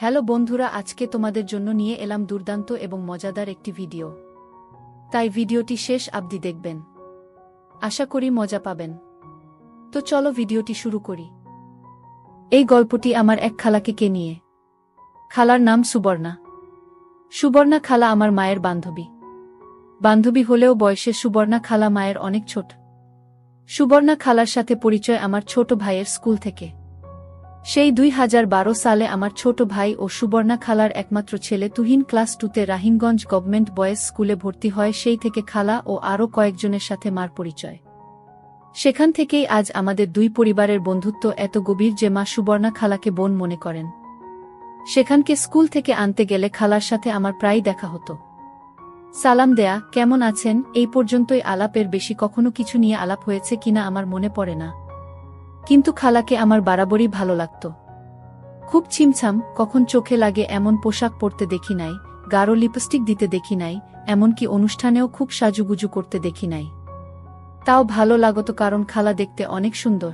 Hello বন্ধুরা, আজকে তোমাদের জন্য নিয়ে এলাম দুর্দান্ত এবং মজাদার একটি ভিডিও। তাই ভিডিওটি শেষ অবধি দেখবেন, আশা করি মজা পাবেন। তো চলো ভিডিওটি শুরু করি। এই গল্পটি আমার এক খালাকে নিয়ে। খালার নাম সুবর্ণা। সুবর্ণা খালা আমার মায়ের বান্ধবী হলেও বয়সে সুবর্ণা খালা মায়ের অনেক ছোট। সুবর্ণা খালার সাথে পরিচয় আমার ছোট ভাইয়ের স্কুল থেকে। সেই 2012 সালে আমার ছোট ভাই ও সুবর্ণা খালার একমাত্র ছেলে তুহিন ক্লাস 2তে রাহিমগঞ্জ গভর্নমেন্ট বয়েজ স্কুলে ভর্তি হয়। সেই থেকে খালা ও আরও কয়েকজনের সাথে মার পরিচয়। সেখান থেকেই আজ আমাদের দুই পরিবারের বন্ধুত্ব এত গভীর যে মা সুবর্ণা খালাকে বোন মনে করেন। সেখানকে স্কুল থেকে আনতে গেলে খালার সাথে আমার প্রায় দেখা হতো। সালাম দেয়া, কেমন আছেন, এই পর্যন্তই আলাপের বেশি কখনো কিছু নিয়ে আলাপ হয়েছে কিনা আমার মনে পড়ে না। কিন্তু খালাকে আমার বরাবরই ভালো লাগত। খুব ছিমছাম, কখন চোখে লাগে এমন পোশাক পরতে দেখি নাই, গাঢ় লিপস্টিক দিতে দেখি নাই, এমনকি অনুষ্ঠানেও খুব সাজুগুজু করতে দেখি নাই। তাও ভালো লাগত কারণ খালা দেখতে অনেক সুন্দর।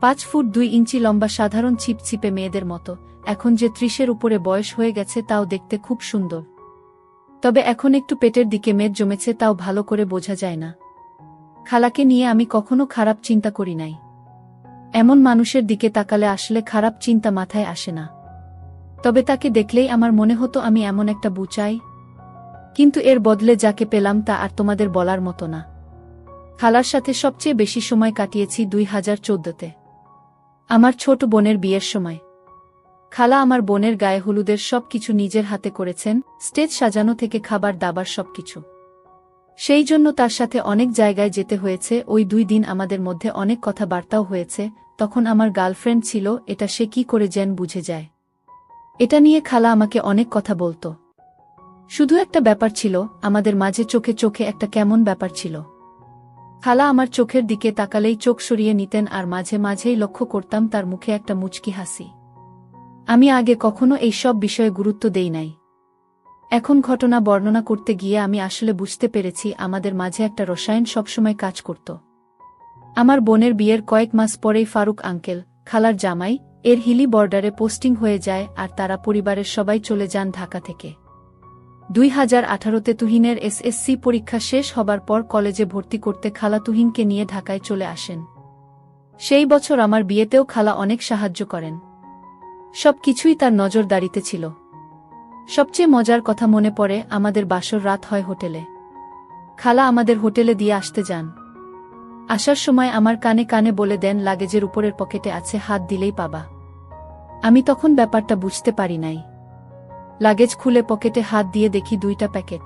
5 ফুট 2 ইঞ্চি লম্বা, সাধারণ ছিপছিপে মেয়েদের মতো। এখন যে 30-এর উপরে বয়স হয়ে গেছে তাও দেখতে খুব সুন্দর। তবে এখন একটু পেটের দিকে মেদ জমেছে, তাও ভালো করে বোঝা যায় না। খালাকে নিয়ে আমি কখনো খারাপ চিন্তা করি নাই। এমন মানুষের দিকে তাকালে আসলে খারাপ চিন্তা মাথায় আসে না। তবে তাকে দেখলেই আমার মনে হতো আমি এমন একটা বউ চাই। কিন্তু এর বদলে যাকে পেলাম তা আর তোমাদের বলার মতো না। খালার সাথে সবচেয়ে বেশি সময় কাটিয়েছি 2014তে, আমার ছোট বোনের বিয়ের সময়। খালা আমার বোনের গায়ে হলুদের সব কিছু নিজের হাতে করেছেন, স্টেজ সাজানো থেকে খাবার দাবার সবকিছু। সেই জন্য তার সাথে অনেক জায়গায় যেতে হয়েছে। ওই 2 দিন আমাদের মধ্যে অনেক কথাবার্তাও হয়েছে। তখন আমার গার্লফ্রেন্ড ছিল, এটা সে কি করে যেন বুঝে যায়। এটা নিয়ে খালা আমাকে অনেক কথা বলতো। শুধু একটা ব্যাপার ছিল, আমাদের মাঝে চোখে চোখে একটা কেমন ব্যাপার ছিল। খালা আমার চোখের দিকে তাকালেই চোখ সরিয়ে নিতেন, আর মাঝে মাঝেই লক্ষ্য করতাম তার মুখে একটা মুচকি হাসি। আমি আগে কখনো এই সব বিষয়ে গুরুত্ব দেই নাই। এখন ঘটনা বর্ণনা করতে গিয়ে আমি আসলে বুঝতে পেরেছি আমাদের মাঝে একটা রসায়ন সবসময় কাজ করত। আমার বোনের বিয়ের কয়েক মাস পরেই ফারুক আঙ্কেল, খালার জামাই, এর হিলি বর্ডারে পোস্টিং হয়ে যায়, আর তারা পরিবারের সবাই চলে যান ঢাকা থেকে। 2018তে তুহিনের এসএসসি পরীক্ষা শেষ হবার পর কলেজে ভর্তি করতে খালা তুহিনকে নিয়ে ঢাকায় চলে আসেন। সেই বছর আমার বিয়েতেও খালা অনেক সাহায্য করেন। সব কিছুই তার নজরদারিতে ছিল। সবচেয়ে মজার কথা মনে পড়ে, আমাদের বাসর রাত হয় হোটেলে। খালা আমাদের হোটেলে দিয়ে আসতে যান। আসার সময় আমার কানে কানে বলে দেন, লাগেজের উপরের পকেটে আছে, হাত দিলেই পাবা। আমি তখন ব্যাপারটা বুঝতে পারি নাই। লাগেজ খুলে পকেটে হাত দিয়ে দেখি 2টা প্যাকেট।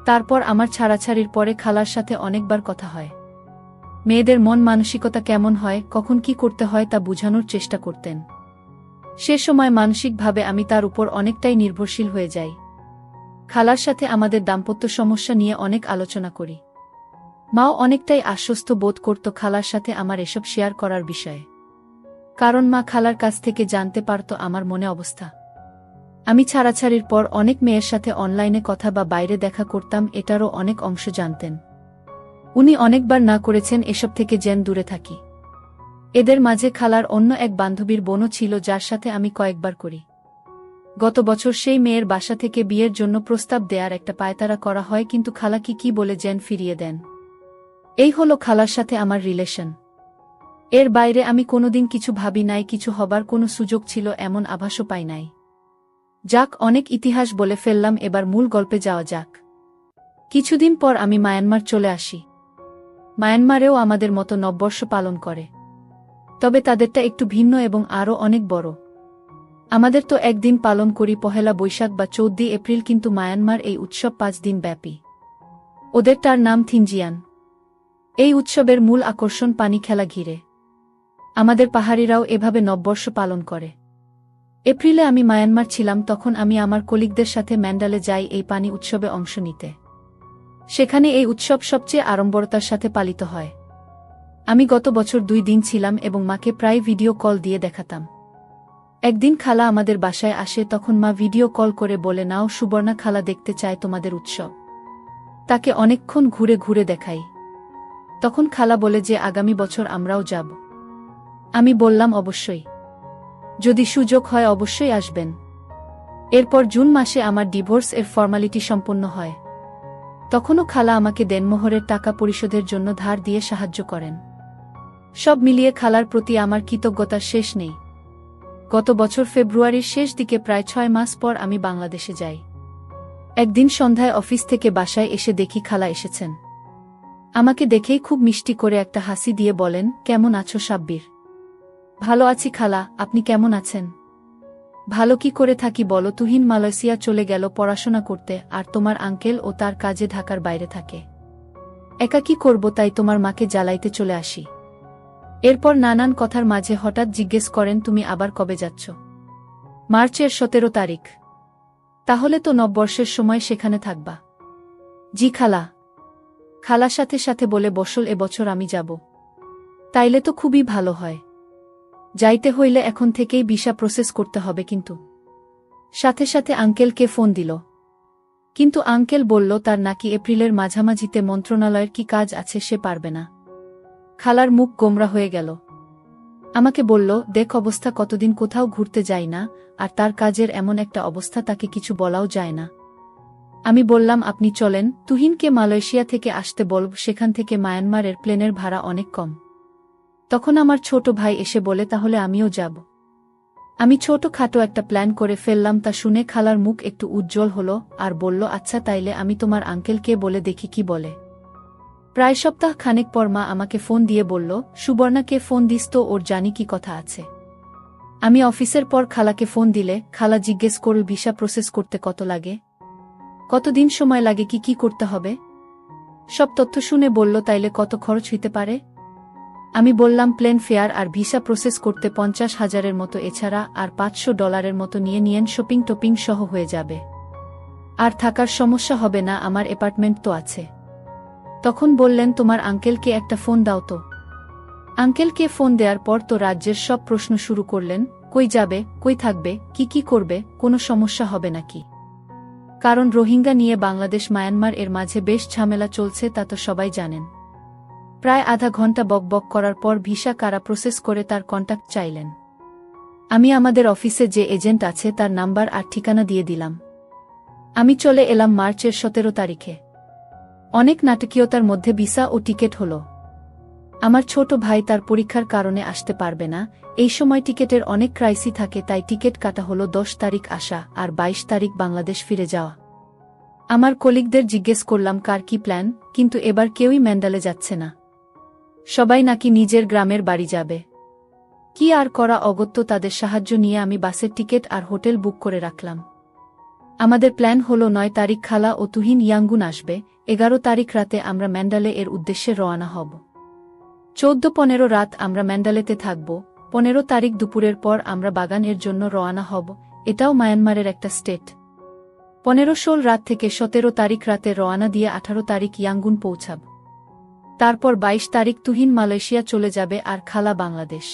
তারপর আমার ছাড়াছাড়ির পরে খালার সাথে অনেকবার কথা হয়। মেয়েদের মন মানসিকতা কেমন হয়, কখন কি করতে হয় তা বুঝানোর চেষ্টা করতেন। সে সময় মানসিকভাবে আমি তার উপর অনেকটাই নির্ভরশীল হয়ে যাই। খালার সাথে আমাদের দাম্পত্য সমস্যা নিয়ে অনেক আলোচনা করি। মাও অনেকটাই আশ্বস্ত বোধ করত খালার সাথে আমার এসব শেয়ার করার বিষয়ে। কারণ মা খালার কাছ থেকে জানতে পারত আমার মনে অবস্থা। আমি ছাড়াছাড়ির পর অনেক মেয়ের সাথে অনলাইনে কথা বা বাইরে দেখা করতাম, এটারও অনেক অংশ জানতেন। উনি অনেকবার না করেছেন এসব থেকে যেন দূরে থাকি। এদের মাঝে খালার অন্য এক বান্ধবীর বোনও ছিল, যার সাথে আমি কয়েকবার করি। গত বছর সেই মেয়ের বাসা থেকে বিয়ের জন্য প্রস্তাব দেয়ার একটা পায়তারা করা হয়, কিন্তু খালা কি বলে যেন ফিরিয়ে দেন। এই হলো খালার সাথে আমার রিলেশন। এর বাইরে আমি কোনোদিন কিছু ভাবি নাই, কিছু হবার কোনো সুযোগ ছিল এমন আভাসও পাই নাই। যাক, অনেক ইতিহাস বলে ফেললাম, এবার মূল গল্পে যাওয়া যাক। কিছুদিন পর আমি মায়ানমার চলে আসি। মায়ানমারেও আমাদের মতো নববর্ষ পালন করে, তবে তাদেরটা একটু ভিন্ন এবং আরও অনেক বড়। আমাদের তো একদিন পালন করি, পহেলা বৈশাখ বা 14 এপ্রিল, কিন্তু মায়ানমার এই উৎসব 5 দিন ব্যাপী। ওদেরটার নাম থিনজিয়ান। এই উৎসবের মূল আকর্ষণ পানি খেলা ঘিরে। আমাদের পাহাড়িরাও এভাবে নববর্ষ পালন করে। এপ্রিলে আমি মায়ানমার ছিলাম, তখন আমি আমার কলিগদের সাথে ম্যান্ডালে যাই এই পানি উৎসবে অংশ নিতে। সেখানে এই উৎসব সবচেয়ে আড়ম্বরতার সাথে পালিত হয়। আমি গত বছর 2 দিন ছিলাম এবং মাকে প্রায় ভিডিও কল দিয়ে দেখাতাম। একদিন খালা আমাদের বাসায় আসে, তখন মা ভিডিও কল করে বলে, নাও সুবর্ণা, খালা দেখতে চায় তোমাদের উৎসব। তাকে অনেকক্ষণ ঘুরে ঘুরে দেখাই। তখন খালা বলে যে আগামী বছর আমরাও যাব। আমি বললাম অবশ্যই। যদি সুযোগ হয় অবশ্যই আসবেন। এরপর জুন মাসে আমার ডিভোর্স এর ফর্মালিটি সম্পন্ন হয়। তখনও খালা আমাকে দেনমোহরের টাকা পরিশোধের জন্য ধার দিয়ে সাহায্য করেন। সব মিলিয়ে খালার প্রতি আমার কৃতজ্ঞতার শেষ নেই। গত বছর ফেব্রুয়ারির শেষ দিকে প্রায় 6 মাস পর আমি বাংলাদেশে যাই। একদিন সন্ধ্যায় অফিস থেকে বাসায় এসে দেখি খালা এসেছেন। আমাকে দেখেই খুব মিষ্টি করে একটা হাসি দিয়ে বলেন, কেমন আছো সাব্বির? ভালো আছি খালা, আপনি কেমন আছেন? ভালো কি করে থাকি বলো, তুহিন মালয়েশিয়া চলে গেল পড়াশোনা করতে, আর তোমার আঙ্কেল ও তার কাজে ঢাকার বাইরে থাকে। একা কি করব, তাই তোমার মাকে জ্বালাইতে চলে আসি। এরপর নানান কথার মাঝে হঠাৎ জিজ্ঞেস করেন, তুমি আবার কবে যাচ্ছ? মার্চের 17 তারিখ। তাহলে তো নববর্ষের সময় সেখানে থাকবা। জি খালা। খালার সাথে সাথে বলে বসল, এবছর আমি যাব। তাইলে তো খুবই ভালো হয়। যাইতে হইলে এখন থেকেই ভিসা প্রসেস করতে হবে কিন্তু। সাথে সাথে আঙ্কেলকে ফোন দিল। কিন্তু আঙ্কেল বলল তার নাকি এপ্রিলের মাঝামাঝিতে মন্ত্রণালয়ের কি কাজ আছে, সে পারবে না। খালার মুখ গোমরা হয়ে গেল। আমাকে বলল, দেখ অবস্থা, কতদিন কোথাও ঘুরতে যাই না, আর তার কাজের এমন একটা অবস্থা, তাকে কিছু বলাও যায় না। আমি বললাম, আপনি চলেন, তুহিনকে মালয়েশিয়া থেকে আসতে বলব, সেখান থেকে মায়ানমারের প্লেনের ভাড়া অনেক কম। তখন আমার ছোট ভাই এসে বলে, তাহলে আমিও যাব। আমি ছোটখাটো একটা প্ল্যান করে ফেললাম। তা শুনে খালার মুখ একটু উজ্জ্বল হলো আর বলল, আচ্ছা তাইলে আমি তোমার আঙ্কেলকে বলে দেখি কি বলে। প্রায় সপ্তাহ খানেক পর মা আমাকে ফোন দিয়ে বলল, সুবর্ণাকে ফোন দিস তো, ওর জানি কি কথা আছে। আমি অফিসের পর খালাকে ফোন দিলে খালা জিজ্ঞেস করল, ভিসা প্রসেস করতে কত লাগে, কতদিন সময় লাগে, কি কি করতে হবে। সব তথ্য শুনে বলল, তাইলে কত খরচ হইতে পারে। আমি বললাম, প্লেন ফেয়ার আর ভিসা প্রসেস করতে 50,000-এর মতো, এছাড়া আর $500 মতো নিয়ে নিয়েন, শপিং টপিং সহ হয়ে যাবে। আর থাকার সমস্যা হবে না, আমার অ্যাপার্টমেন্ট তো আছে। তখন বললেন, তোমার আঙ্কেলকে একটা ফোন দাও তো। আঙ্কেলকে ফোন দেওয়ার পর তো রাজ্যের সব প্রশ্ন শুরু করলেন, কই যাবে, কই থাকবে, কি কি করবে, কোনো সমস্যা হবে নাকি। কারণ রোহিঙ্গা নিয়ে বাংলাদেশ মায়ানমার এর মাঝে বেশ ঝামেলা চলছে, তা তো সবাই জানেন। প্রায় আধা ঘন্টা বকবক করার পর ভিসা কারা প্রসেস করে তার কন্টাক্ট চাইলেন। আমি আমাদের অফিসে যে এজেন্ট আছে তার নাম্বার আর ঠিকানা দিয়ে দিলাম। আমি চলে এলাম মার্চের 17 তারিখে। অনেক নাটকীয়তার মধ্যে ভিসা ও টিকিট হলো। আমার ছোট ভাই তার পরীক্ষার কারণে আসতে পারবে না। এই সময় টিকিটের অনেক ক্রাইসি থাকে, তাই টিকিট কাটা হলো 10 তারিখ আসা আর 22 তারিখ বাংলাদেশ ফিরে যাওয়া। আমার কলিগদের জিজ্ঞেস করলাম কার কি প্ল্যান, কিন্তু এবার কেউই ম্যান্ডালে যাচ্ছে না। সবাই নাকি নিজের গ্রামের বাড়ি যাবে। কি আর করা, অগত্য তাদের সাহায্য নিয়ে আমি বাসের টিকিট আর হোটেল বুক করে রাখলাম। আমাদের প্ল্যান হলো 9 তারিখ খালা ও তুহিন ইয়াঙ্গুন আসবে, 11 তারিখ রাতে আমরা ম্যান্ডালে এর উদ্দেশ্যে রওনা হব। 14-15 রাত আমরা ম্যান্ডালেতে থাকব। 15 তারিখ দুপুরের পর আমরা বাগান এর জন্য রওনা হব, এটাও মায়ানমারের একটা স্টেট। 15-16 রাত থেকে 17 তারিখ রাতে রওনা দিয়ে 18 তারিখ ইয়াঙ্গুন পৌঁছাব। তারপর 22 তারিখ তুহিন মালয়েশিয়া চলে যাবে আর খালা বাংলাদেশ।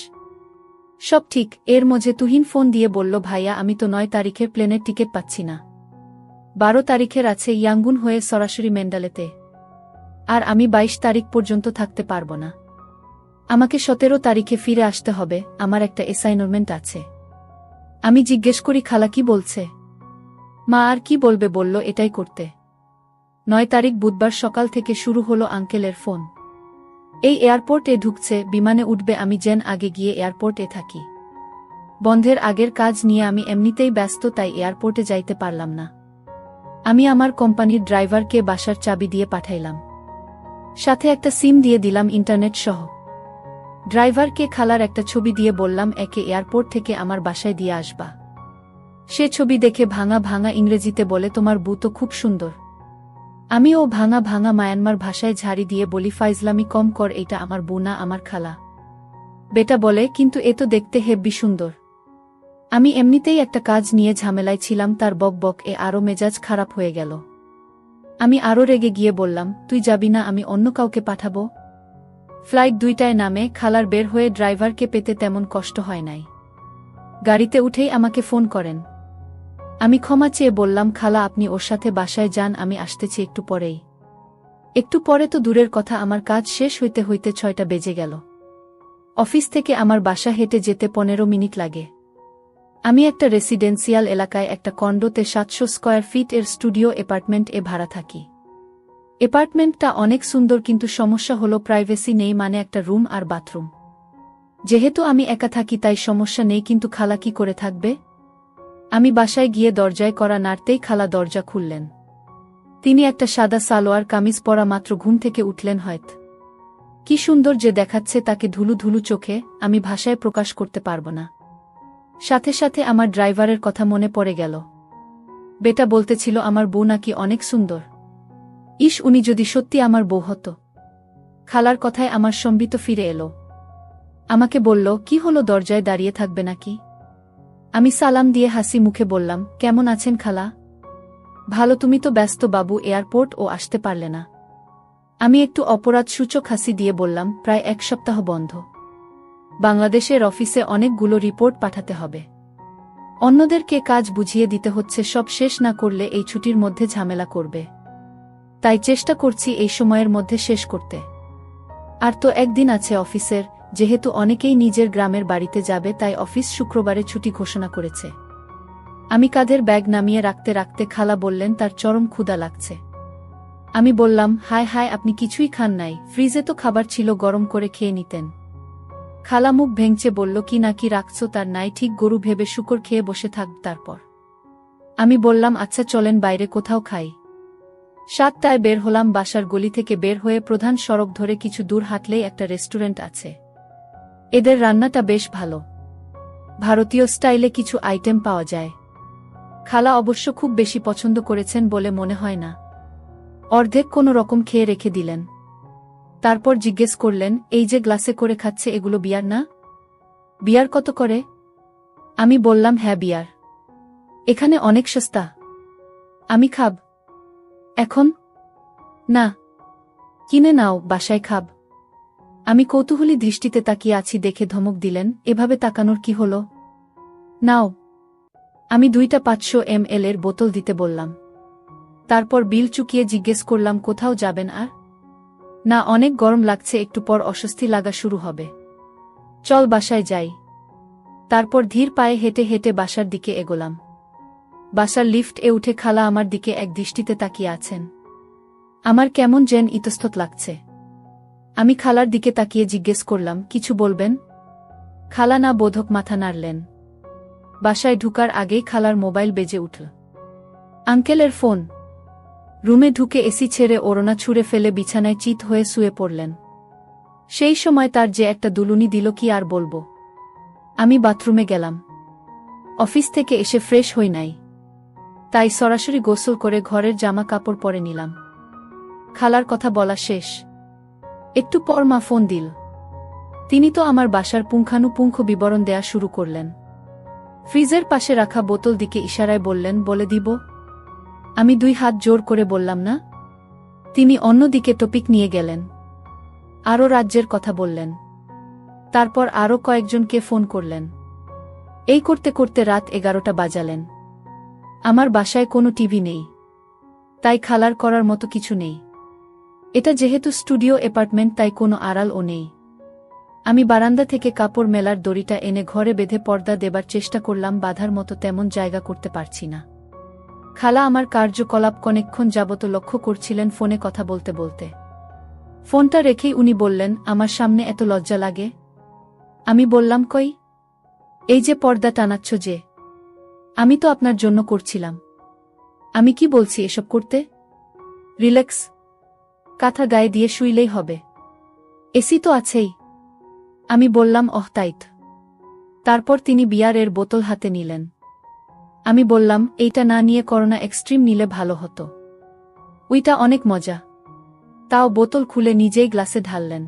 সব ঠিক। এর মধ্যে তুহিন ফোন দিয়ে বলল, ভাইয়া আমি তো 9 তারিখের প্লেনের টিকিট পাচ্ছি না। 12 তারিখের আছে ইয়াঙ্গুন হয়ে সরাসরি ম্যান্ডালেতে। আর আমি 22 তারিখ পর্যন্ত থাকতে পারব না। আমাকে 17 তারিখে ফিরে আসতে হবে, আমার একটা অ্যাসাইনমেন্ট আছে। আমি জিজ্ঞেস করি, খালা কি বলছে? মা আর কি বলবে, বলল এটাই করতে। 9 তারিখ বুধবার সকাল থেকে শুরু হলো আঙ্কেলের ফোন। এই এয়ারপোর্টে ঢুকছে, বিমানে উঠবে, আমি যেন আগে গিয়ে এয়ারপোর্টে থাকি। বন্ধের আগের কাজ নিয়ে আমি এমনিতেই ব্যস্ত, তাই এয়ারপোর্টে যাইতে পারলাম না। আমি আমার কোম্পানির ড্রাইভারকে বাসার চাবি দিয়ে পাঠাইলাম, সাথে একটা সিম দিয়ে দিলাম ইন্টারনেট সহ। ড্রাইভারকে খালার একটা ছবি দিয়ে বললাম, একে এয়ারপোর্ট থেকে আমার বাসায় দিয়ে আসবা। সে ছবি দেখে ভাঙা ভাঙা ইংরেজিতে বলে, তোমার বউ তো খুব সুন্দর। আমিও ভাঙা ভাঙা মায়ানমার ভাষায় ঝাড়ি দিয়ে বলি, ফাইজলামি কম কর, এটা আমার বউ না, আমার খালা। বেটা বলে, কিন্তু এ তো দেখতে হেব্বি সুন্দর। আমি এমনিতেই একটা কাজ নিয়ে ঝামেলায় ছিলাম, তার বক বক এ আরও মেজাজ খারাপ হয়ে গেল। আমি আরও রেগে গিয়ে বললাম, তুই যাবি না, আমি অন্য কাউকে পাঠাবো। ফ্লাইট 2টায় নামে খালার বের হয়ে ড্রাইভারকে পেতে তেমন কষ্ট হয় নাই। গাড়িতে উঠেই আমাকে ফোন করেন। আমি ক্ষমা চেয়ে বললাম, খালা আপনি ওর সাথে বাসায় যান, আমি আসতেছি একটু পরেই। একটু পরে তো দূরের কথা, আমার কাজ শেষ হইতে হইতে 6টা বেজে গেল। অফিস থেকে আমার বাসা হেঁটে যেতে 15 মিনিট লাগে। আমি একটা রেসিডেন্সিয়াল এলাকায় একটা কন্ডোতে ৭০০ স্কয়ার ফিট এর স্টুডিও অ্যাপার্টমেন্ট এ ভাড়া থাকি। অ্যাপার্টমেন্টটা অনেক সুন্দর, কিন্তু সমস্যা হলো প্রাইভেসি নেই, মানে একটা রুম আর বাথরুম। যেহেতু আমি একা থাকি তাই সমস্যা নেই, কিন্তু খালা কি করে থাকবে? আমি বাসায় গিয়ে দরজায় কড়া নাড়তেই খালা দরজা খুললেন। তিনি একটা সাদা সালোয়ার কামিজ পরা মাত্র ঘুম থেকে উঠলেন হয়তো। কি সুন্দর যে দেখাচ্ছে তাকে ধুলু ধুলু চোখে, আমি ভাষায় প্রকাশ করতে পারব না। সাথে সাথে আমার ড্রাইভারের কথা মনে পড়ে গেল। বেটা বলতেছিল আমার বউ নাকি অনেক সুন্দর। ইস, উনি যদি সত্যি আমার বউ হতো। খালার কথায় আমার সম্বিত ফিরে এলো। আমাকে বলল, কি হলো, দরজায় দাঁড়িয়ে থাকবে নাকি? আমি সালাম দিয়ে হাসি মুখে বললাম, কেমন আছেন খালা? ভালো, তুমি তো ব্যস্ত বাবু, এয়ারপোর্ট ও আসতে পারলে না। আমি একটু অপরাধ সূচক হাসি দিয়ে বললাম, প্রায় ১ সপ্তাহ বন্ধ। বাংলাদেশের অফিসে অনেকগুলো রিপোর্ট পাঠাতে হবে। অন্যদেরকে কাজ বুঝিয়ে দিতে হচ্ছে, সব শেষ না করলে এই ছুটির মধ্যে ঝামেলা করবে। তাই চেষ্টা করছি এই সময়ের মধ্যে শেষ করতে। আর তো একদিন আছে অফিসের, যেহেতু অনেকেই নিজের গ্রামের বাড়িতে যাবে তাই অফিস শুক্রবারে ছুটি ঘোষণা করেছে। আমি কাঁধের ব্যাগ নামিয়ে রাখতে রাখতে খালা বললেন তার চরম ক্ষুধা লাগছে। আমি বললাম, হায় হায়, আপনি কিছুই খান নাই? ফ্রিজে তো খাবার ছিল, গরম করে খেয়ে নিতেন। খালা মুখ ভেঙচে বলল, কি নাকি রাখছো তার নাই ঠিক, গরু ভেবে শুকর খেয়ে বসে থাক তারপর। আমি বললাম, আচ্ছা চলেন বাইরে কোথাও খাই। ৭টায় বের হলাম বাসার গলি থেকে। বের হয়ে প্রধান সড়ক ধরে কিছু দূর হাঁটলেই একটা রেস্টুরেন্ট আছে। এদের রান্নাটা বেশ ভালো, ভারতীয় স্টাইলে কিছু আইটেম পাওয়া যায়। খালা অবশ্য খুব বেশি পছন্দ করেছেন বলে মনে হয় না। অর্ধেক কোনো রকম খেয়ে রেখে দিলেন। তারপর জিজ্ঞেস করলেন, এই যে গ্লাসে করে খাচ্ছে এগুলো বিয়ার না? বিয়ার কত করে? আমি বললাম, হ্যাঁ বিয়ার। এখানে অনেক সস্তা। আমি খাব এখন? না, কিনে নাও, বাসায় খাব। আমি কৌতূহলী দৃষ্টিতে তাকিয়ে আছি দেখে ধমক দিলেন, এভাবে তাকানোর কি হলো? নাও। আমি 2টা 500 ml এর বোতল দিতে বললাম। তারপর বিল চুকিয়ে জিজ্ঞেস করলাম, কোথাও যাবেন আর? না, অনেক গরম লাগছে, একটু পর অস্বস্তি লাগা শুরু হবে। চল বাসায় যাই। তারপর ধীর পায়ে হেঁটে হেঁটে বাসার দিকে এগোলাম। বাসার লিফট এ উঠে খালা আমার দিকে এক দৃষ্টিতে তাকিয়ে আছেন। আমার কেমন যেন ইতস্তত লাগছে। আমি খালার দিকে তাকিয়ে জিজ্ঞেস করলাম, কিছু বলবেন? খালা না বোধক মাথা নাড়লেন। বাসায় ঢুকার আগেই খালার মোবাইল বেজে উঠল। আঙ্কেলের ফোন। রুমে ঢুকে এসি ছেড়ে ওড়না ছুঁড়ে ফেলে বিছানায় চিত হয়ে শুয়ে পড়লেন। সেই সময় তার যে একটা দুলুনি দিল কি আর বলবো। আমি বাথরুমে গেলাম। অফিস থেকে এসে ফ্রেশ হই নাই, তাই সরাসরি গোসল করে ঘরের জামা কাপড় পরে নিলাম। খালার কথা বলা শেষ। একটু পর মা ফোন দিল। তিনি তো আমার বাসার পুঙ্খানুপুঙ্খ বিবরণ দেয়া শুরু করলেন। ফ্রিজের পাশে রাখা বোতল দিকে ইশারায় বললেন, বলে দিব? আমি 2 হাত জোর করে বললাম না। তিনি অন্যদিকে টপিক নিয়ে গেলেন। আরও রাজ্যের কথা বললেন। তারপর আরও কয়েকজনকে ফোন করলেন। এই করতে করতে রাত 11টা বাজালেন। আমার বাসায় কোনো টিভি নেই, তাই খালার করার মতো কিছু নেই। এটা যেহেতু স্টুডিও অ্যাপার্টমেন্ট তাই কোনো আড়ালও নেই। আমি বারান্দা থেকে কাপড় মেলার দড়িটা এনে ঘরে বেঁধে পর্দা দেবার চেষ্টা করলাম, বাঁধার মতো তেমন জায়গা করতে পারছি না। খালা আমার কার্যকলাপ অনেকক্ষণ যাবত লক্ষ্য করছিলেন ফোনে কথা বলতে বলতে। ফোনটা রেখেই উনি বললেন, আমার সামনে এত লজ্জা লাগে? আমি বললাম, কই? এই যে পর্দা টানাচ্ছ যে, আমি তো আপনার জন্য করছিলাম। আমি কি বলছি এসব করতে? রিল্যাক্স, কাঁথা গায়ে দিয়ে শুইলেই হবে। এসি তো আছেই। আমি বললাম, ওহ তাইত। তারপর তিনি বিয়ারের বোতল হাতে নিলেন। আমি বললাম, এইটা না নিয়ে করোনা এক্সট্রিম নিলে ভালো হতো। ওইটা অনেক মজা। তাও বোতল খুলে নিজেই গ্লাসে ঢাললেন।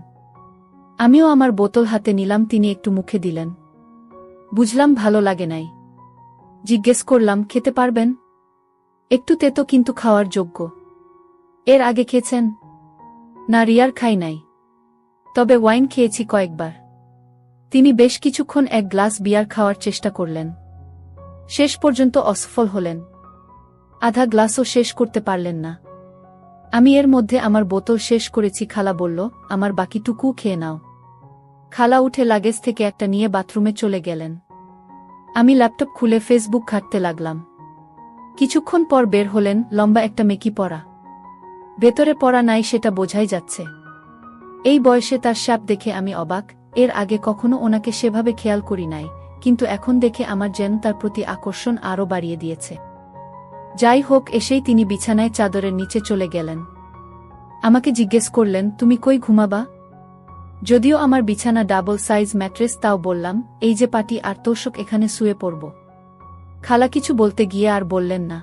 আমিও আমার বোতল হাতে নিলাম। তিনি একটু মুখে দিলেন। বুঝলাম ভালো লাগে নাই। জিজ্ঞেস করলাম, খেতে পারবেন? একটু তেতো কিন্তু খাওয়ার যোগ্য। এর আগে খেয়েছেন? না, রিয়ার খাই নাই, তবে ওয়াইন খেয়েছি কয়েকবার। তিনি বেশ কিছুক্ষণ 1 গ্লাস বিয়ার খাওয়ার চেষ্টা করলেন। শেষ পর্যন্ত অসফল হলেন। আধা গ্লাসও শেষ করতে পারলেন না। আমি এর মধ্যে আমার বোতল শেষ করেছি। খালা বলল, আমার বাকিটুকু খেয়ে নাও। খালা উঠে লাগেজ থেকে একটা নিয়ে বাথরুমে চলে গেলেন। আমি ল্যাপটপ খুলে ফেসবুক ঘাঁটতে লাগলাম। কিছুক্ষণ পর বের হলেন, লম্বা একটা মেকি পরা। ভেতরে পড়া নাই সেটা বোঝাই যাচ্ছে। এই বয়সে তার শ্যাপ দেখে আমি অবাক। এর আগে কখনো ওনাকে সেভাবে খেয়াল করি নাই, কিন্তু এখন দেখে আমার যেন তার প্রতি আকর্ষণ আরও বাড়িয়ে দিয়েছে। যাই হোক, এসেই তিনি বিছানায় চাদরের নিচে চলে গেলেন। আমাকে জিজ্ঞেস করলেন, তুমি কই ঘুমাবা? যদিও আমার বিছানা ডাবল সাইজ ম্যাট্রেস, তাও বললাম, এই যে পাটি আর তোষক, এখানে শুয়ে পড়ব। খালা কিছু বলতে গিয়ে আর বললেন না।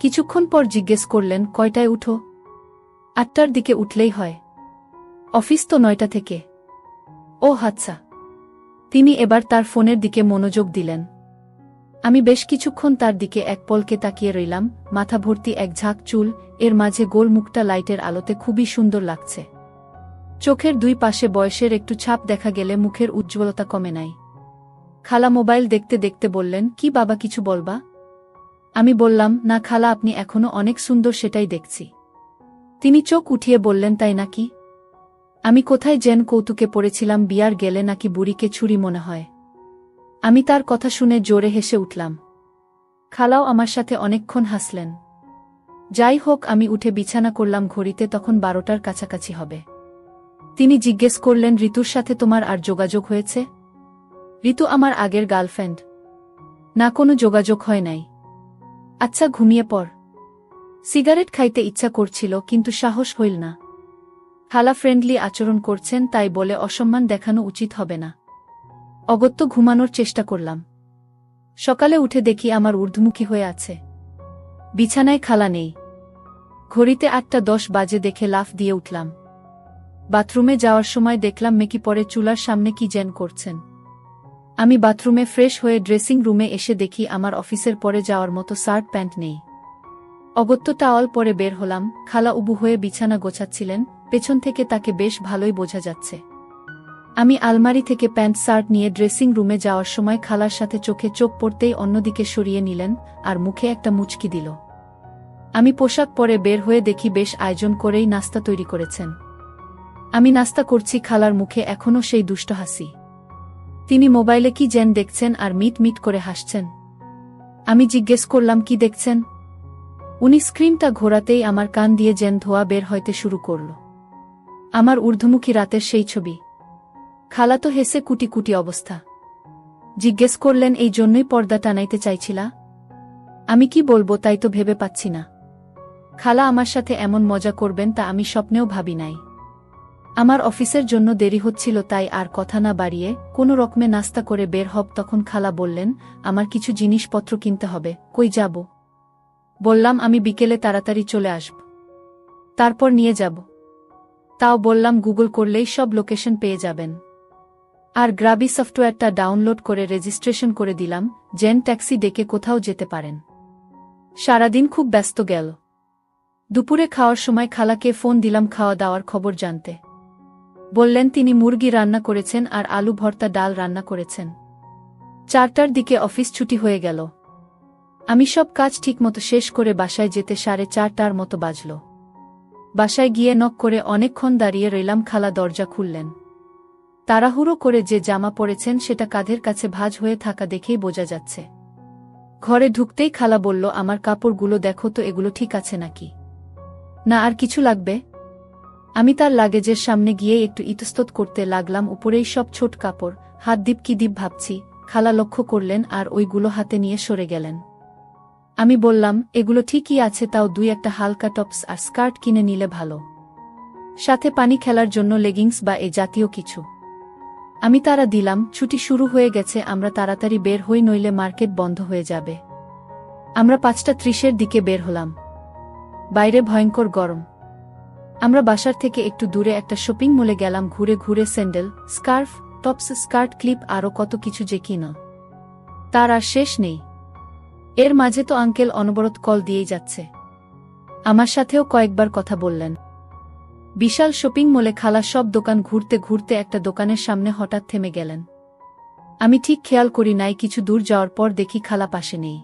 কিছুক্ষণ পর জিজ্ঞেস করলেন, কয়টায় উঠো? 8টার দিকে উঠলেই হয়। অফিস তো 9টা থেকে। ও আচ্ছা। তিনি এবার তার ফোনের দিকে মনোযোগ দিলেন। আমি বেশ কিছুক্ষণ তার দিকে এক পলকে তাকিয়ে রইলাম। মাথা ভর্তি এক ঝাঁক চুল, এর মাঝে গোল মুখটা লাইটের আলোতে খুবই সুন্দর লাগছে। চোখের দুই পাশে বয়সের একটু ছাপ দেখা গেলে মুখের উজ্জ্বলতা কমে নাই। খালা মোবাইল দেখতে দেখতে বললেন, কি বাবা, কিছু বলবা? আমি বললাম, না খালা, আপনি এখনো অনেক সুন্দর, সেটাই দেখছি। তিনি চোখ উঠিয়ে বললেন, তাই নাকি? আমি কোথায় যেন কৌতুকে পড়েছিলাম, বিয়ার গেলে নাকি বুড়িকে ছুরি মনে হয়। আমি তার কথা শুনে জোরে হেসে উঠলাম। খালাও আমার সাথে অনেকক্ষণ হাসলেন। যাই হোক, আমি উঠে বিছানা করলাম। ঘড়িতে তখন 12টার কাছাকাছি হবে। তিনি জিজ্ঞেস করলেন, ঋতুর সাথে তোমার আর যোগাযোগ হয়েছে? ঋতু আমার আগের গার্লফ্রেন্ড। না, কোনো যোগাযোগ হয় নাই। আচ্ছা, ঘুমিয়ে পড়। সিগারেট খাইতে ইচ্ছা করছিল, কিন্তু সাহস হইল না। খালা ফ্রেন্ডলি আচরণ করছেন, তাই বলে অসম্মান দেখানো উচিত হবে না। অগত্যা ঘুমানোর চেষ্টা করলাম। সকালে উঠে দেখি আমার ঊর্ধ্বমুখী হয়ে আছে। বিছানায় খালা নেই। ঘড়িতে 8টা 10 বাজে দেখে লাফ দিয়ে উঠলাম। বাথরুমে যাওয়ার সময় দেখলাম মেকি পরে চুলার সামনে কি যেন করছেন। আমি বাথরুমে ফ্রেশ হয়ে ড্রেসিং রুমে এসে দেখি আমার অফিসের পরে যাওয়ার মতো শার্ট প্যান্ট নেই। অগত্যা টাওয়াল পরে বের হলাম। খালা উবু হয়ে বিছানা গোছাচ্ছিলেন, পেছন থেকে তাকে বেশ ভালোই বোঝা যাচ্ছে। আমি আলমারি থেকে প্যান্ট শার্ট নিয়ে ড্রেসিং রুমে যাওয়ার সময় খালার সাথে চোখে চোখ পড়তেই অন্যদিকে সরিয়ে নিলেন আর মুখে একটা মুচকি দিল। আমি পোশাক পরে বের হয়ে দেখি বেশ আয়োজন করেই নাস্তা তৈরি করেছেন। আমি নাস্তা করছি, খালার মুখে এখনও সেই দুষ্ট হাসি। তিনি মোবাইলে কি যেন দেখছেন আর মিট মিট করে হাসছেন। আমি জিজ্ঞেস করলাম, কি দেখছেন? উনি স্ক্রিনটা ঘোরাতেই আমার কান দিয়ে যেন ধোয়া বের হইতে শুরু করল। আমার ঊর্ধ্বমুখী রাতের সেই ছবি। খালা তো হেসে কুটি কুটি অবস্থা। জিজ্ঞেস করলেন, এই জন্যই পর্দা টানাইতে চাইছিলা? আমি কি বলবো তাই তো ভেবে পাচ্ছি না। খালা আমার সাথে এমন মজা করবেন তা আমি স্বপ্নেও ভাবি নাই। আমার অফিসের জন্য দেরি হচ্ছিল, তাই আর কথা না বাড়িয়ে কোনো রকমে নাস্তা করে বের হব। তখন খালা বললেন, আমার কিছু জিনিসপত্র কিনতে হবে। কই যাব? বললাম, আমি বিকেলে তাড়াতাড়ি চলে আসব, তারপর নিয়ে যাব। তাও বললাম, গুগল করলেই সব লোকেশন পেয়ে যাবেন। আর গ্রাবি সফটওয়্যারটা ডাউনলোড করে রেজিস্ট্রেশন করে দিলাম, যেন ট্যাক্সি ডেকে কোথাও যেতে পারেন। সারাদিন খুব ব্যস্ত গেল। দুপুরে খাওয়ার সময় খালাকে ফোন দিলাম খাওয়া দাওয়ার খবর জানতে। বললেন তিনি মুরগি রান্না করেছেন আর আলু ভর্তা ডাল রান্না করেছেন। 4টার দিকে অফিস ছুটি হয়ে গেল। আমি সব কাজ ঠিকমতো শেষ করে বাসায় যেতে 4:30টার মতো বাজল। বাসায় গিয়ে নক করে অনেকক্ষণ দাঁড়িয়ে রইলাম। খালা দরজা খুললেন। তাড়াহুড়ো করে যে জামা পরেছেন সেটা কাঁধের কাছে ভাঁজ হয়ে থাকা দেখেই বোঝা যাচ্ছে। ঘরে ঢুকতেই খালা বলল, আমার কাপড়গুলো দেখো তো, এগুলো ঠিক আছে নাকি? না, আর কিছু লাগবে? আমি তার লাগেজের সামনে গিয়ে একটু ইতস্তত করতে লাগলাম। উপরেই সব ছোট কাপড়, হাত দ্বীপ কি দ্বীপ ভাবছি। খালা লক্ষ্য করলেন আর ওইগুলো হাতে নিয়ে সরে গেলেন। আমি বললাম, এগুলো ঠিকই আছে, তাও 2-1টা হালকা টপস আর স্কার্ট কিনে নিলে ভালো, সাথে পানি খেলার জন্য লেগিংস বা এ জাতীয় কিছু। আমি তারা দিলাম। ছুটি শুরু হয়ে গেছে, আমরা তাড়াতাড়ি বের হই, নইলে মার্কেট বন্ধ হয়ে যাবে। আমরা 5:30-এর দিকে বের হলাম। বাইরে ভয়ঙ্কর গরম। আমরা বাসার থেকে একটু দূরে একটা শপিং মলে গেলাম। ঘুরে ঘুরে sandal, scarf, tops, skirt, clip, আরও কত কিছু যে কিনা তার আর শেষ নেই। এর মাঝে তো আঙ্কেল অনবরত কল দিয়েই যাচ্ছে। আমার সাথেও কয়েকবার কথা বললেন। বিশাল শপিং মলে খালা সব দোকান ঘুরতে ঘুরতে একটা দোকানের সামনে হঠাৎ থেমে গেলেন। আমি ঠিক খেয়াল করি নাই, কিছু দূর যাওয়ার পর দেখি খালা পাশে নেই।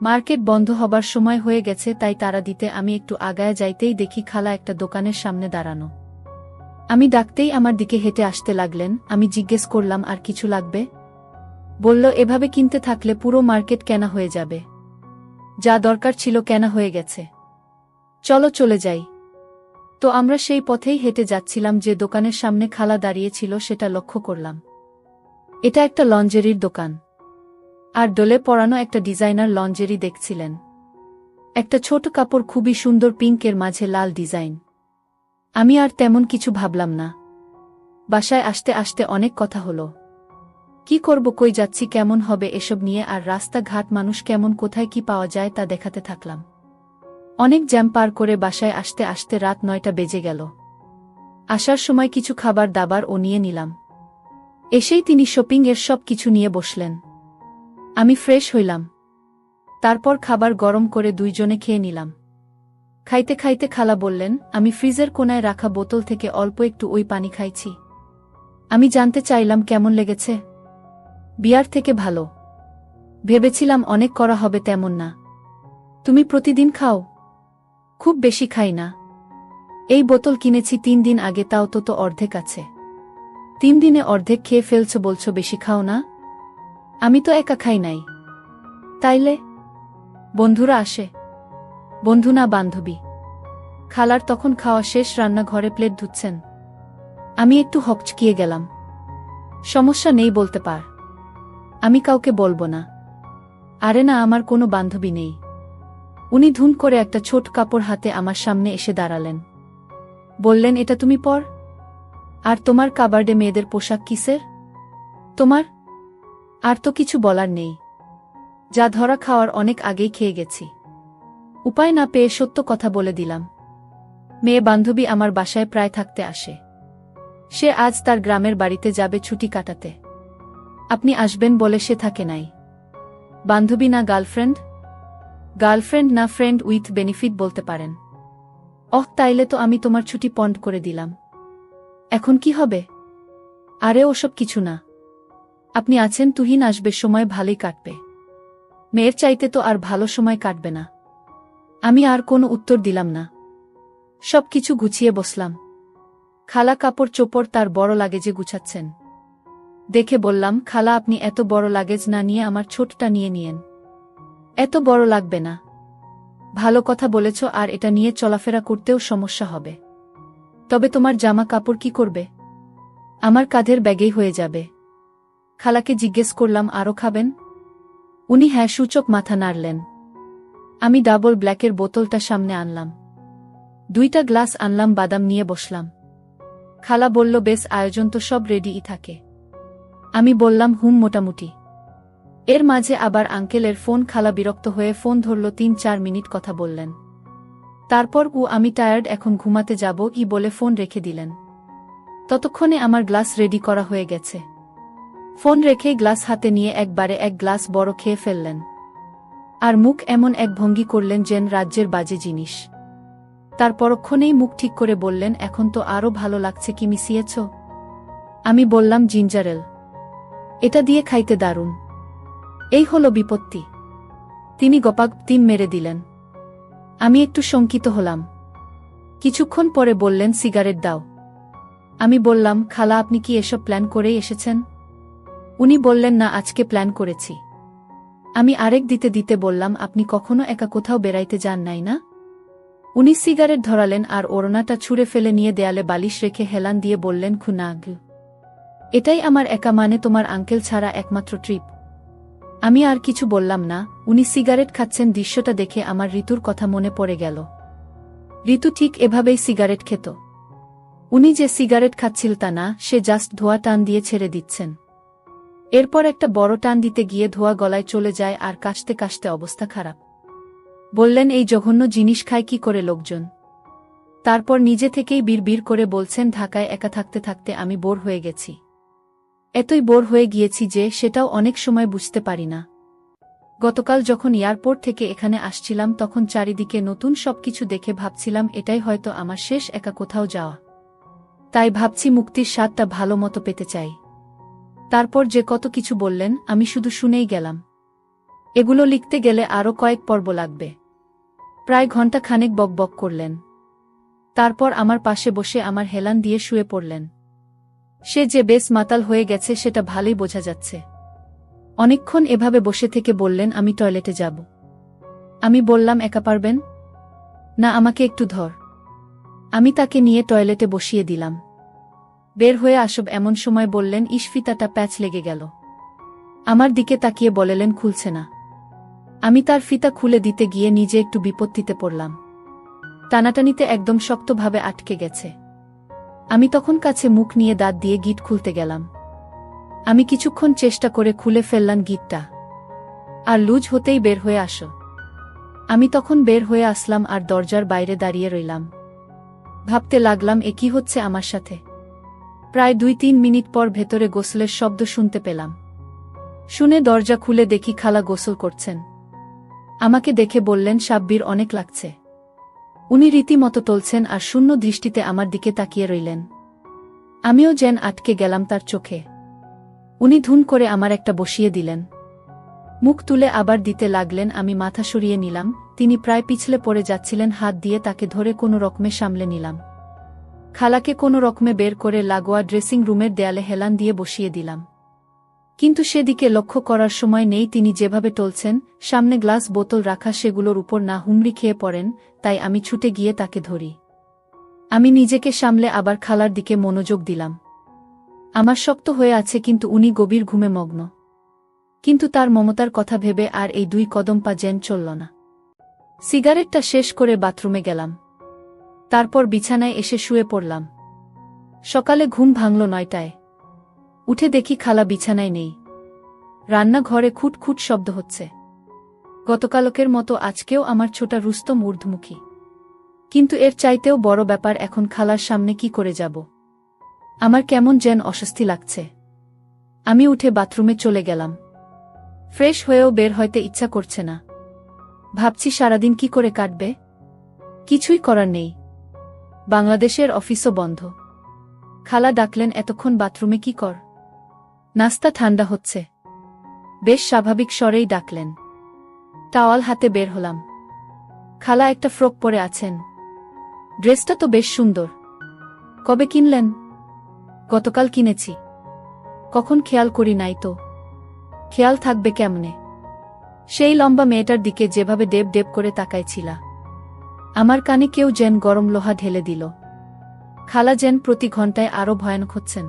মার্কেট বন্ধ হবার সময় হয়ে গেছে, তাই তাড়া দিতে আমি একটু আগায়া যাইতেই দেখি খালা একটা দোকানের সামনে দাঁড়ানো। আমি ডাকতেই আমার দিকে হেঁটে আসতে লাগলেন। আমি জিজ্ঞেস করলাম, আর কিছু লাগবে? বলল, এভাবে কিনতে থাকলে পুরো মার্কেট কেনা হয়ে যাবে। যা দরকার ছিল কেনা হয়ে গেছে। চলো চলে যাই। তো আমরা সেই পথেই হেঁটে যাচ্ছিলাম, যে দোকানের সামনে খালা দাঁড়িয়েছিল সেটা লক্ষ্য করলাম। এটা একটা লঞ্জেরির দোকান। আর ডোলে পরানো একটা ডিজাইনার লঞ্জেরি দেখছিলেন। একটা ছোট কাপড়, খুবই সুন্দর, পিঙ্কের মাঝে লাল ডিজাইন। আমি আর তেমন কিছু ভাবলাম না। বাসায় আসতে আসতে অনেক কথা হলো। কি করব, কই যাচ্ছি, কেমন হবে এসব নিয়ে, আর রাস্তাঘাট, মানুষ কেমন, কোথায় কি পাওয়া যায় তা দেখাতে থাকলাম। অনেক জ্যাম পার করে বাসায় আসতে আসতে রাত 9টা বেজে গেল। আসার সময় কিছু খাবার দাবার ও নিয়ে নিলাম। এসেই তিনি শপিং এর সব কিছু নিয়ে বসলেন। আমি ফ্রেশ হইলাম। তারপর খাবার গরম করে দুইজনে খেয়ে নিলাম। খাইতে খাইতে খালা বললেন, আমি ফ্রিজের কোনায় রাখা বোতল থেকে অল্প একটু ওই পানি খাইছি। আমি জানতে চাইলাম কেমন লেগেছে। বিয়ার থেকে ভালো। ভেবেছিলাম অনেক করা হবে, তেমন না। তুমি প্রতিদিন খাও? খুব বেশি খাই না। এই বোতল কিনেছি 3 দিন আগে, তাও তো অর্ধেক আছে। 3 দিনে অর্ধেক খেয়ে ফেলছো বলছো বেশি খাও না? আমি তো একা খাই নাই। তাইলে? বন্ধুরা আসে। বন্ধু না, বান্ধবী। খালার তখন খাওয়া শেষ, রান্নাঘরে প্লেট ধুচ্ছেন। আমি একটু হকচকিয়ে গেলাম। সমস্যা নেই বলতে পার। আমি কাউকে বলবো না। আরে না, আমার কোনো বান্ধবী নেই। উনি ধুম করে একটা ছোট কাপড় হাতে আমার সামনে এসে দাঁড়ালেন। বললেন, এটা তুমি পর। আর তোমার কাবার্ডে মেয়েদের পোশাক কিসের? তোমার? আর তো কিছু বলার নেই। যা ধরা খাওয়ার অনেক আগেই খেয়ে গেছি। উপায় না পেয়ে সত্য কথা বলে দিলাম। মেয়ে বান্ধবী আমার বাসায় প্রায় থাকতে আসে। সে আজ তার গ্রামের বাড়িতে যাবে ছুটি কাটাতে। আপনি আসবেন বলে সে থাকে নাই। বান্ধবী না গার্লফ্রেন্ড? গার্লফ্রেন্ড না, ফ্রেন্ড উইথ বেনিফিট বলতে পারেন। তাইলে তো আমি তোমার ছুটি পন্ড করে দিলাম। এখন কি হবে? আরে ওসব কিছু না। আপনি আছেন, তুহিন আসবে, সময় ভালোই কাটবে। মেয়ের চাইতে তো আর ভালো সময় কাটবে না। আমি আর কোনো উত্তর দিলাম না। সব কিছু গুছিয়ে বসলাম। খালা কাপড় চোপড় তার বড় লাগেজে গুছাচ্ছেন। দেখে বললাম, খালা আপনি এত বড় লাগেজ না নিয়ে আমার ছোটটা নিয়ে নিয়েন। এত বড় লাগবে না। ভালো কথা বলেছ, আর এটা নিয়ে চলাফেরা করতেও সমস্যা হবে। তবে তোমার জামা কাপড় কি করবে? আমার কাঁধের ব্যাগেই হয়ে যাবে। খালাকে জিজ্ঞেস করলাম, আরও খাবেন? উনি হ্যাঁ সূচক মাথা নাড়লেন। আমি ডাবল ব্ল্যাকের বোতলটা সামনে আনলাম। 2টা গ্লাস আনলাম, বাদাম নিয়ে বসলাম। খালা বলল, বেশ, আয়োজন তো সব রেডিই থাকে। আমি বললাম, মোটামুটি। এর মাঝে আবার আঙ্কেলের ফোন। খালা বিরক্ত হয়ে ফোন ধরল, 3-4 মিনিট কথা বললেন। তারপর আমি টায়ার্ড, এখন ঘুমাতে যাব বলে ফোন রেখে দিলেন। ততক্ষণে আমার গ্লাস রেডি করা হয়ে গেছে। ফোন রেখেই গ্লাস হাতে নিয়ে একবারে 1 গ্লাস বড় খেয়ে ফেললেন। আর মুখ এমন এক ভঙ্গি করলেন যেন রাজ্যের বাজে জিনিস। তার পরক্ষণেই মুখ ঠিক করে বললেন, এখন তো আরও ভালো লাগছে, কি মিশিয়েছ? আমি বললাম, জিঞ্জার এল। এটা দিয়ে খাইতে দারুণ। এই হলো বিপত্তি। তিনি গপাগপ মেরে দিলেন। আমি একটু শঙ্কিত হলাম। কিছুক্ষণ পরে বললেন, সিগারেট দাও। আমি বললাম, খালা আপনি কি এসব প্ল্যান করেই এসেছেন? উনি বললেন, না, আজকে প্ল্যান করেছি। আমি আরেক দিতে দিতে বললাম, আপনি কখনো একা কোথাও বেড়াইতে যান নাই না? উনি সিগারেট ধরালেন আর ওড়নাটা ছুঁড়ে ফেলে নিয়ে দেয়ালে বালিশ রেখে হেলান দিয়ে বললেন, খুনাগ। এটাই আমার একা, মানে তোমার আঙ্কেল ছাড়া একমাত্র ট্রিপ। আমি আর কিছু বললাম না। উনি সিগারেট খাচ্ছেন, দৃশ্যটা দেখে আমার ঋতুর কথা মনে পড়ে গেল। ঋতু ঠিক এভাবেই সিগারেট খেত। উনি যে সিগারেট খাচ্ছিল তা না, সে জাস্ট ধোঁয়া টান দিয়ে ছেড়ে দিচ্ছেন। এরপর একটা বড় টান দিতে গিয়ে ধোঁয়া গলায় চলে যায়, আর কাশতে কাশতে অবস্থা খারাপ। বললেন, এই জঘন্য জিনিস খায় কি করে লোকজন? তারপর নিজে থেকেই বিড়বিড় করে বলছেন, ঢাকায় একা থাকতে থাকতে আমি বোর হয়ে গেছি। এতই বোর হয়ে গিয়েছি যে সেটাও অনেক সময় বুঝতে পারি না। গতকাল যখন এয়ারপোর্ট থেকে এখানে আসছিলাম, তখন চারিদিকে নতুন সবকিছু দেখে ভাবছিলাম এটাই হয়তো আমার শেষ একা কোথাও যাওয়া। তাই ভাবছি মুক্তির স্বাদটা ভালো মতো পেতে চাই। তারপর যে কত কিছু বললেন, আমি শুধু শুনেই গেলাম। এগুলো লিখতে গেলে আরও কয়েক পর্ব লাগবে। প্রায় ঘণ্টা খানেক বকবক করলেন। তারপর আমার পাশে বসে আমার হেলান দিয়ে শুয়ে পড়লেন। সে যে বেশ মাতাল হয়ে গেছে সেটা ভালোই বোঝা যাচ্ছে। অনেকক্ষণ এভাবে বসে থেকে বললেন, আমি টয়লেটে যাব। আমি বললাম, একা পারবেন? না, আমাকে একটু ধর। আমি তাকে নিয়ে টয়লেটে বসিয়ে দিলাম। বের হয়ে আসব এমন সময় বললেন, ফিতাটা প্যাচ লেগে গেল। আমার দিকে তাকিয়ে বললেন, খুলছে না। আমি তার ফিতা খুলে দিতে গিয়ে নিজে একটু বিপত্তিতে পড়লাম। টানাটানিতে একদম শক্তভাবে আটকে গেছে। আমি তখন কাছে মুখ নিয়ে দাঁত দিয়ে গিট খুলতে গেলাম। আমি কিছুক্ষণ চেষ্টা করে খুলে ফেললাম গিটটা। আর লুজ হতেই বের হয়ে আসো। আমি তখন বের হয়ে আসলাম আর দরজার বাইরে দাঁড়িয়ে রইলাম। ভাবতে লাগলাম, এ কি হচ্ছে আমার সাথে। প্রায় 2-3 মিনিট পর ভেতরে গোসলের শব্দ শুনতে পেলাম। শুনে দরজা খুলে দেখি খালা গোসল করছেন। আমাকে দেখে বললেন, সাব্বির, অনেক লাগছে। উনি রীতিমতো টলছেন আর শূন্য দৃষ্টিতে আমার দিকে তাকিয়ে রইলেন। আমিও যেন আটকে গেলাম তার চোখে। উনি ধুন করে আমার একটা বসিয়ে দিলেন। মুখ তুলে আবার দিতে লাগলেন। আমি মাথা সরিয়ে নিলাম। তিনি প্রায় পিছলে পড়ে যাচ্ছিলেন। হাত দিয়ে তাকে ধরে কোনো রকমে সামলে নিলাম। খালাকে কোনো রকমে বের করে লাগোয়া ড্রেসিং রুমের দেয়ালে হেলান দিয়ে বসিয়ে দিলাম। কিন্তু সেদিকে লক্ষ্য করার সময় নেই তিনি যেভাবে টলছেন, সামনে গ্লাস বোতল রাখা, সেগুলোর উপর না হুমড়ি খেয়ে পড়েন। তাই আমি ছুটে গিয়ে তাকে ধরি। আমি নিজেকে সামলে আবার খালার দিকে মনোযোগ দিলাম। আমার শক্ত হয়ে আছে, কিন্তু উনি গভীর ঘুমে মগ্ন। কিন্তু তার মমতার কথা ভেবে আর এই 2 কদম পা যেন চলল না। সিগারেটটা শেষ করে বাথরুমে গেলাম। তারপর বিছানায় এসে শুয়ে পড়লাম। সকালে ঘুম ভাঙল 9টায়। উঠে দেখি খালা বিছানায় নেই। রান্নাঘরে খুটখুট শব্দ হচ্ছে। গতকালকের মতো আজকেও আমার ছোটা রুস্তম ঊর্ধ্বমুখী। কিন্তু এর চাইতেও বড় ব্যাপার, এখন খালার সামনে কি করে যাব। আমার কেমন যেন অস্বস্তি লাগছে। আমি উঠে বাথরুমে চলে গেলাম। ফ্রেশ হয়েও বের হইতে ইচ্ছা করছে না। ভাবছি সারাদিন কি করে কাটবে। কিছুই করার নেই। বাংলাদেশের অফিসও বন্ধ। খালা ডাকলেন, এতক্ষণ বাথরুমে কি কর? নাস্তা ঠান্ডা হচ্ছে। বেশ স্বাভাবিক স্বরেই ডাকলেন। টাওয়াল হাতে বের হলাম। খালা একটা ফ্রক পরে আছেন। ড্রেসটা তো বেশ সুন্দর। কবে কিনলেন? গতকাল কিনেছি। কখন খেয়াল করি নাই তো। খেয়াল থাকবে কেমনে? সেই লম্বা মেয়েটার দিকে যেভাবে ডেব ডেব করে তাকাইছিলা। আমার কানে কেউ যেন গরম লোহা ঢেলে দিল। খালা যেন প্রতি ঘন্টায় আরও ভয়ানক হচ্ছেন।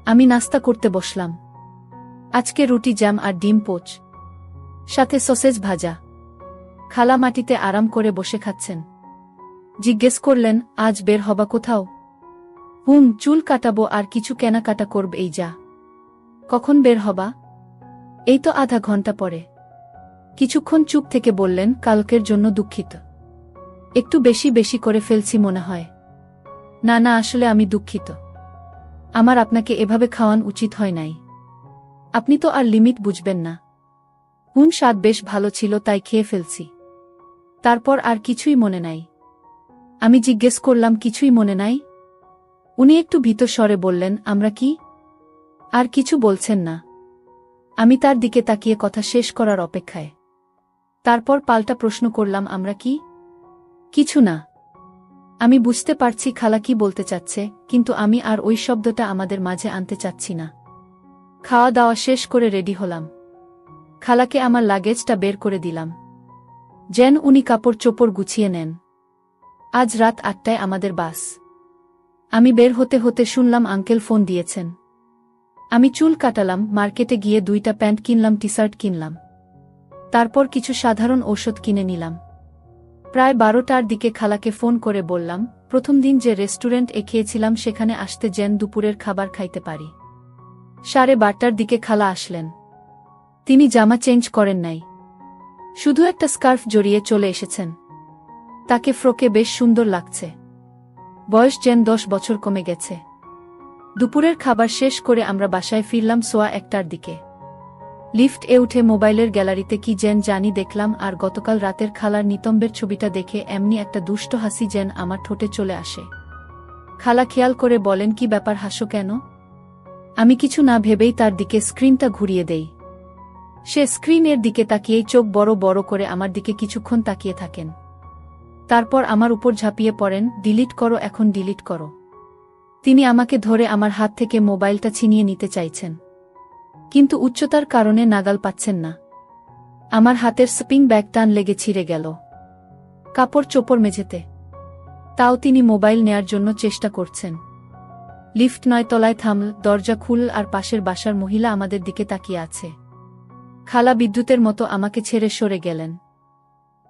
আমি নাস্তা করতে বসলাম। আজকে রুটি, জ্যাম আর ডিম পোচ, সাথে সসেজ ভাজা। খালা মাটিতে আরাম করে বসে খাচ্ছেন। জিজ্ঞেস করলেন, আজ বের হবা কোথাও? চুল কাটাবো আর কিছু কেনাকাটা করব। এই যা। কখন বের হবা? এই তো আধা ঘন্টা পরে। কিছুক্ষণ চুপ থেকে বললেন, কালকের জন্য দুঃখিত। একটু বেশি বেশি করে ফেলছি মনে হয়। না না, আসলে আমি দুঃখিত। আমার আপনাকে এভাবে খাওয়ান উচিত হয় নাই। আপনি তো আর লিমিট বুঝবেন না। স্বাদ বেশ ভালো ছিল, তাই খেয়ে ফেলছি। তারপর আর কিছুই মনে নাই। আমি জিজ্ঞেস করলাম, কিছুই মনে নাই? উনি একটু ভীত স্বরে বললেন, আমরা কি? আর কিছু বলছেন না। আমি তার দিকে তাকিয়ে কথা শেষ করার অপেক্ষায়। তারপর পাল্টা প্রশ্ন করলাম, আমরা কি? কিছু না। আমি বুঝতে পারছি খালা কি বলতে চাচ্ছে, কিন্তু আমি আর ওই শব্দটা আমাদের মাঝে আনতে চাচ্ছি না। খাওয়া দাওয়া শেষ করে রেডি হলাম। খালাকে আমার লাগেজটা বের করে দিলাম, যেন উনি কাপড় চোপড় গুছিয়ে নেন। আজ রাত 8টায় আমাদের বাস। আমি বের হতে হতে শুনলাম আঙ্কেল ফোন দিয়েছেন। আমি চুল কাটালাম, মার্কেটে গিয়ে 2টা প্যান্ট কিনলাম, টি শার্ট কিনলাম। তারপর কিছু সাধারণ ঔষধ কিনে নিলাম। প্রায় 12টার দিকে খালাকে ফোন করে বললাম, প্রথম দিন যে রেস্টুরেন্ট খেয়েছিলাম সেখানে আসতে, যেন দুপুরের খাবার খাইতে পারি। 12:30টার দিকে খালা আসলেন। তিনি জামা চেঞ্জ করেন নাই, শুধু একটা স্কার্ফ জড়িয়ে চলে এসেছেন। তাকে ফ্রকে বেশ সুন্দর লাগছে। বয়স যেন 10 বছর কমে গেছে। দুপুরের খাবার শেষ করে আমরা বাসায় ফিরলাম 1:15টার দিকে। লিফট উঠে মোবাইলের গ্যালারিতে কি যেন জানি দেখলাম, আর গতকাল রাতের খালার নিতম্বের ছবিটা দেখে এমনি একটা দুষ্ট হাসি যেন আমার ঠোঁটে চলে আসে। খালা খেয়াল করে বলেন, কি ব্যাপার, হাসো কেন? আমি কিছু না ভেবেই তার দিকে স্ক্রিনটা ঘুরিয়ে দেই। সে স্ক্রিনের দিকে তাকিয়েই চোখ বড় বড় করে আমার দিকে কিছুক্ষণ তাকিয়ে থাকেন। তারপর আমার উপর ঝাঁপিয়ে পড়েন, ডিলিট করো, এখন ডিলিট করো। তিনি আমাকে ধরে আমার হাত থেকে মোবাইলটা ছিনিয়ে নিতে চাইছেন। কিন্তু উচ্চতার কারণে নাগাল পাচ্ছেন না। আমার হাতের স্পিং ব্যাগ টান লেগে ছিঁড়ে গেল। কাপড় চোপড় মেঝেতে। তাও তিনি মোবাইল নেয়ার জন্য চেষ্টা করছেন। লিফট 9 তলায় থামল, দরজা খুলল আর পাশের বাসার মহিলা আমাদের দিকে তাকিয়ে আছে। খালা বিদ্যুতের মতো আমাকে ছেড়ে সরে গেলেন।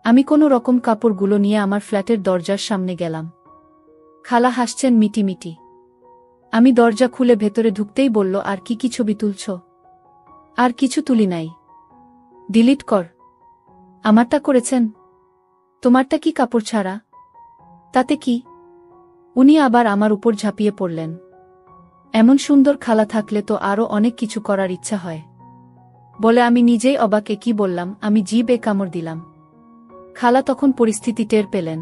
আমি কোনো রকম কাপড়গুলো নিয়ে আমার ফ্ল্যাটের দরজার সামনে গেলাম। খালা হাসছেন মিটিমিটি। আমি দরজা খুলে ভেতরে ঢুকতেই বলল, আর কি ছবি তুলছ? আর কিছু তুলি নাই। ডিলিট কর। আমারটা করেছেন? তোমারটা কি কাপড় ছাড়া? তাতে কি? উনি আবার আমার উপর ঝাঁপিয়ে পড়লেন। এমন সুন্দর খালা থাকলে তো আরও অনেক কিছু করার ইচ্ছা হয় বলে আমি নিজেই অবাকে কি বললাম, আমি জিভে কামড় দিলাম। খালা তখন পরিস্থিতি টের পেলেন।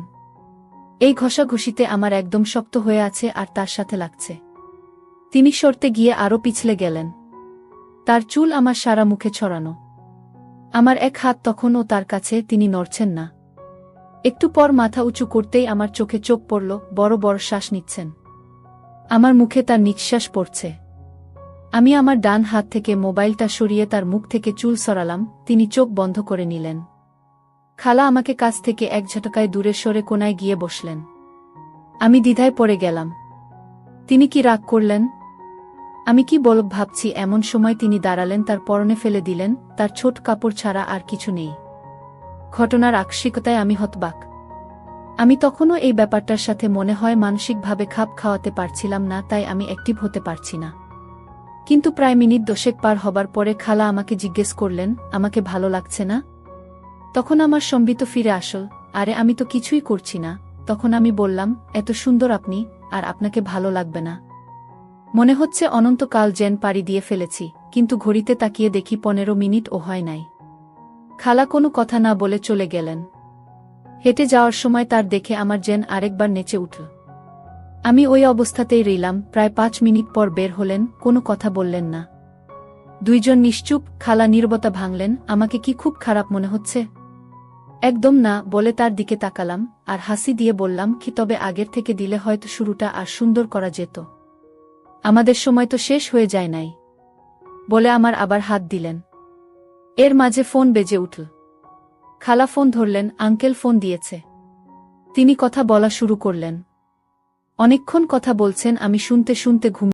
এই ঘষাঘষিতে আমার একদম শক্ত হয়ে আছে আর তার সাথে লাগছে। তিনি সরতে গিয়ে আরও পিছলে গেলেন। তার চুল আমার সারা মুখে ছড়ানো। আমার এক হাত তখনও তার কাছে, তিনি নড়ছেন না। একটু পর মাথা উঁচু করতেই আমার চোখে চোখ পড়ল, বড় বড় শ্বাস নিচ্ছেন। আমার মুখে তার নিঃশ্বাস পড়ছে। আমি আমার ডান হাত থেকে মোবাইলটা সরিয়ে তার মুখ থেকে চুল সরালাম, তিনি চোখ বন্ধ করে নিলেন। খালা আমাকে কাছ থেকে এক ঝটকায় দূরে সরে কোনায় গিয়ে বসলেন। আমি দ্বিধায় পড়ে গেলাম। তিনি কি রাগ করলেন? আমি কি বলব ভাবছি, এমন সময় তিনি দাঁড়ালেন, তার পরনে ফেলে দিলেন, তার ছোট কাপড় ছাড়া আর কিছু নেই। ঘটনার আকস্মিকতায় আমি হতবাক। আমি তখনও এই ব্যাপারটার সাথে মনে হয় মানসিকভাবে খাপ খাওয়াতে পারছিলাম না, তাই আমি অ্যাক্টিভ হতে পারছি না। কিন্তু প্রায় মিনিট 10 পার হবার পরে খালা আমাকে জিজ্ঞেস করলেন, আমাকে ভালো লাগছে না? তখন আমার সম্বিত ফিরে আসল, আরে আমি তো কিছুই করছি না। তখন আমি বললাম, এত সুন্দর আপনি, আর আপনাকে ভালো লাগবে না? মনে হচ্ছে অনন্তকাল যেন পাড়ি দিয়ে ফেলেছি, কিন্তু ঘড়িতে তাকিয়ে দেখি 15 মিনিটও হয় নাই। খালা কোনো কথা না বলে চলে গেলেন। হেঁটে যাওয়ার সময় তার দেখে আমার যেন আরেকবার নেচে উঠল। আমি ওই অবস্থাতেই রইলাম। প্রায় 5 মিনিট পর বের হলেন, কোনো কথা বললেন না। দুইজন নিশ্চুপ। খালা নীরবতা ভাঙলেন, আমাকে কি খুব খারাপ মনে হচ্ছে? একদম না বলে তার দিকে তাকালাম, আর হাসি দিয়ে বললাম, কি তবে আগের থেকে দিলে হয়তো শুরুটা আর সুন্দর করা যেত। আমাদের সময় তো শেষ হয়ে যায় নাই। বলে আমার আবার হাত দিলেন। এর মাঝে ফোন বেজে উঠল। খালা ফোন ধরলেন, আঙ্কেল ফোন দিয়েছে। তিনি কথা বলা শুরু করলেন। অনেকক্ষণ কথা বলছেন, আমি শুনতে শুনতে ঘুম